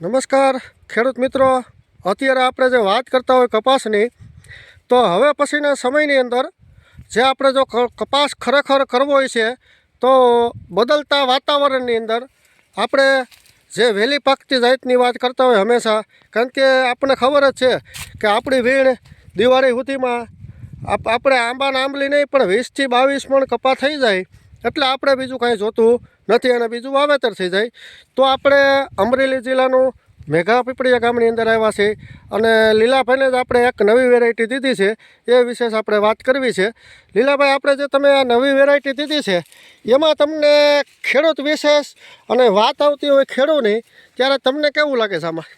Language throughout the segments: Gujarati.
નમસ્કાર ખેડૂત મિત્રો, અત્યારે આપણે જે વાત કરતા હોય કપાસની, તો હવે પછીના સમયની અંદર જે આપણે જો કપાસ ખરેખર કરવો હોય છે તો બદલતા વાતાવરણની અંદર આપણે જે વહેલી પાકતી જાતની વાત કરતા હોય હંમેશા, કારણ કે આપણને ખબર જ છે કે આપણી વીણ દિવાળી સુધીમાં આપણે આંબાના આંબલી નહીં પણ 20 થી 22 મણ કપા થઈ જાય, એટલે આપણે બીજું કાંઈ જોતું નથી અને બીજું વાવેતર થઈ જાય. તો આપણે અમરેલી જિલ્લાનું મેઘા પીપળિયા ગામની અંદર આવ્યા છે અને લીલાભાઈને જ આપણે એક નવી વેરાયટી દીધી છે, એ વિશેષ આપણે વાત કરવી છે. લીલાભાઈ, આપણે જે તમે આ નવી વેરાયટી દીધી છે એમાં તમને ખેડૂત વિશેષ અને વાત આવતી હોય ખેડૂતની, ત્યારે તમને કેવું લાગે છે આમાં?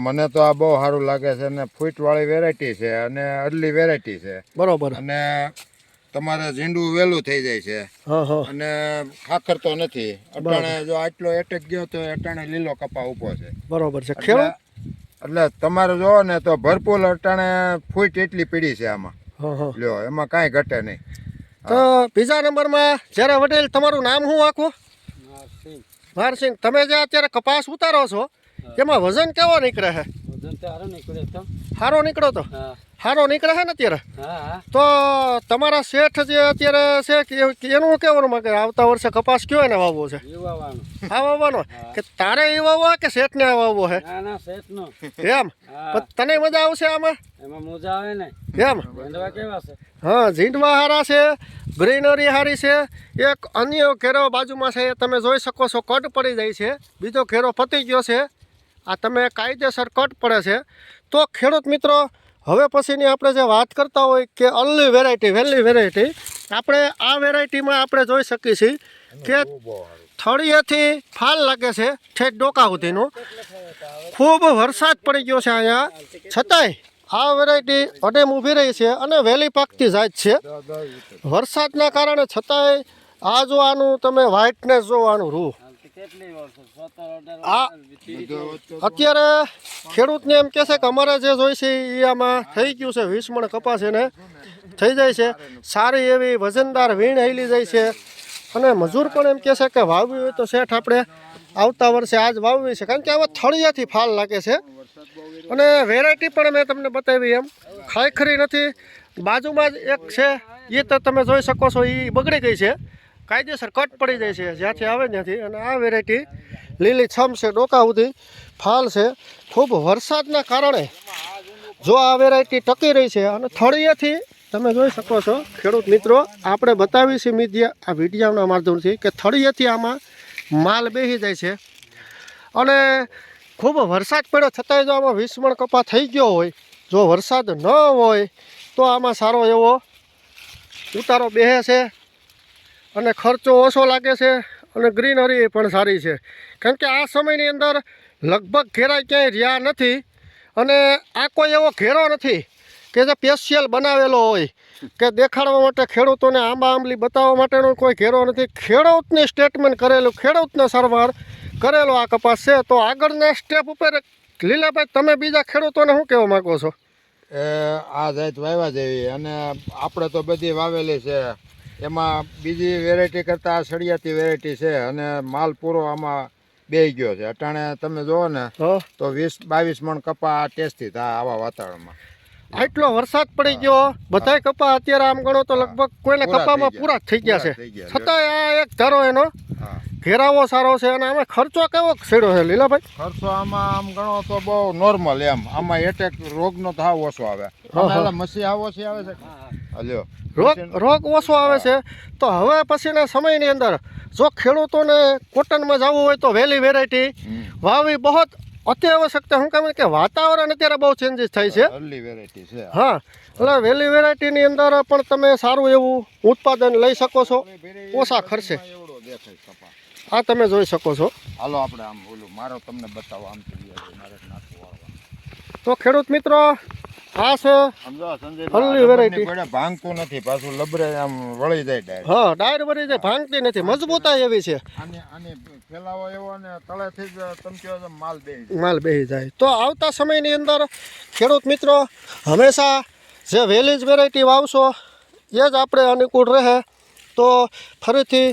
મને તો આ બહુ સારું લાગે છે અને ફૂટવાળી વેરાયટી છે અને અડલી વેરાયટી છે. બરોબર. અને તમારે ઝીંડું વહેલું થઈ જાય છે અને ખાખરતો નથી. અટાણે જો આટલો એટેક ગયો તો અટાણે લીલો કપા ઊભો છે. બરોબર છે. ખેડૂત એટલે તમારે જોવો ને તો ભરપૂર અટાણે ફૂટ એટલી પીડી છે આમાં. લ્યો, એમાં કાંઈ ઘટે નહીં. તો બીજા નંબરમાં જ્યારે વડીલ, તમારું નામ શું આખું? ભારસિંહ. તમે જે અત્યારે કપાસ ઉતારો છો એમાં વજન કેવો નીકળે છે? સારો નીકળો તો સારો નીકળે છે ને અત્યારે? તો તમારા શેઠ જે અત્યારે છે એનું કેવાનું માંગે આવતા વર્ષે કપાસ કયો એને વાવવો છે? આ વાવવાનો કે તારે એ વાવવો કે શેઠને આ વાવવો છે? એમ? તને મજા આવશે આમાં? એમ? હા, ઝીંડવા હારા છે, ગ્રીનરી સારી છે. એક અન્ય ઘેરો બાજુમાં છે, તમે જોઈ શકો છો, કટ પડી જાય છે. બીજો ઘેરો પતી ગયો છે. આ તમે કાયદેસર કટ પડે છે. તો ખેડૂત મિત્રો, હવે પછીની આપણે જે વાત કરતા હોય કે અલ્લી વેરાયટી, વહેલી વેરાયટી, આપણે આ વેરાયટીમાં આપણે જોઈ શકીએ છીએ કે થળિયેથી ફાલ લાગે છે ઠેઠ ડોકા સુધીનું. ખૂબ વરસાદ પડી ગયો છે અહીંયા, છતાંય આ વેરાયટી અડેમ ઊભી રહી છે અને વહેલી પાકતી જાત છે. વરસાદના કારણે છતાંય આ જોવાનું તમે વ્હાઇટનેસ જોવાનું રૂ. આ અત્યારે ખેડૂતને એમ કહે છે કે અમારે જે જોઈશે એ આમાં થઈ ગયું છે. 20 મણ કપાસ એને થઈ જાય છે. સારી એવી વજનદાર વીણ હેલી જાય છે અને મજૂર પણ એમ કહે છે કે વાવવી હોય તો શેઠ આપણે આવતા વર્ષે આજ વાવવી છે, કારણ કે આવા થળિયાથી ફાલ લાગે છે. અને વેરાયટી પણ મેં તમને બતાવી એમ ખાયખરી નથી. બાજુમાં જ એક છે, એ તો તમે જોઈ શકો છો, એ બગડી ગઈ છે, કાયદેસર કટ પડી જાય છે જ્યાંથી આવે ત્યાંથી. અને આ વેરાયટી લીલી છમ છે, ડોકા સુધી ફાલ છે. ખૂબ વરસાદના કારણે જો આ વેરાયટી ટકી રહી છે અને થળિયેથી તમે જોઈ શકો છો ખેડૂત મિત્રો, આપણે બતાવી છે મીડિયા આ વિડીયોના માધ્યમથી કે થળિયેથી આમાં માલ બેસી જાય છે. અને ખૂબ વરસાદ પડ્યો છતાંય જો આમાં 20 મણ કપા થઈ ગયો હોય, જો વરસાદ ન હોય તો આમાં સારો એવો ઉતારો બેસે છે અને ખર્ચો ઓછો લાગે છે અને ગ્રીનરી પણ સારી છે. કારણ કે આ સમયની અંદર લગભગ ઘેરા ક્યાંય રહ્યા નથી અને આ કોઈ એવો ઘેરો નથી કે જે સ્પેશિયલ બનાવેલો હોય કે દેખાડવા માટે, ખેડૂતોને આંબા આંબલી બતાવવા માટેનો કોઈ ઘેરો નથી. ખેડૂતની સ્ટેટમેન્ટ કરેલું, ખેડૂતને સારવાર કરેલો આ કપાસ છે. તો આગળના સ્ટેપ ઉપર લીલાભાઈ, તમે બીજા ખેડૂતોને શું કહેવા માગો છો? આ જાત વાવ્યા જેવી અને આપણે તો બધી વાવેલી છે. એમાં બીજી વેરાયટી કરતાં આ સળિયાતી વેરાયટી છે અને માલ પૂરો આમાં બેસી ગયો છે. અટાણે તમે જુઓ ને તો 20-22 મણ કપા ટેસ્ટી થાય આવા વાતાવરણમાં. આટલો વરસાદ પડી ગયો, બધાય કપા અત્યારે આમ ગણો તો લગભગ કોઈને કપામાં પૂરા થઈ ગયા છે. છતાંય આ એક ધારો એનો ઘેરાવો સારો છે. અને આમાં ખર્ચો કેવો છેડો છે લીલાભાઈ? ખર્ચો આમાં આમ ગણો તો બહુ નોર્મલ એમ. આમાં એટેક રોગનો ભાવ ઓછો આવે. મસી આવો છે આવે છે. હલ્યો, રોગ ઓછો આવે છે. તો હવે પછીના સમયની અંદર જો ખેડૂતોને કોટનમાં જવું હોય તો વહેલી વેરાયટી વાવવી બહુ અતિ આવશ્યકતા. શું કામ કે વાતાવરણ અત્યારે બહુ ચેન્જીસ થાય છે. હા, એટલે વહેલી વેરાયટીની અંદર પણ તમે સારું એવું ઉત્પાદન લઈ શકો છો ઓછા ખર્ચે. આ તમે જોઈ શકો છો. હાલો આપણે આમ ઓલું મારો તમને બતાવો આમ તો ખેડૂત મિત્રો, આ છે અલ્લી વેરાયટી. ભાંગતું નથી, પાછું લબરે આમ વળી જાય ડાયર. હા, ડાયર વળી જાય, ભાંગતી નથી, મજબૂતાઈ એવી છે. આને ફેલાવો એવો ને તળેથી જ તમક્યો માલ બેસી જાય. તો આવતા સમયની અંદર ખેડૂત મિત્રો હંમેશા જે વહેલી જ વેરાયટી વાવશો એ જ આપણે અનુકૂળ રહે. તો ફરીથી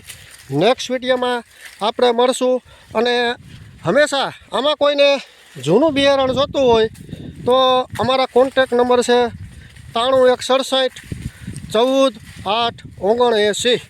નેક્સ્ટ વિડીયોમાં આપણે મળશું અને હંમેશા આમાં કોઈને જૂનું બિયારણ જોતું હોય તો અમારા કોન્ટેક નંબર છે 93 167 14 8 79.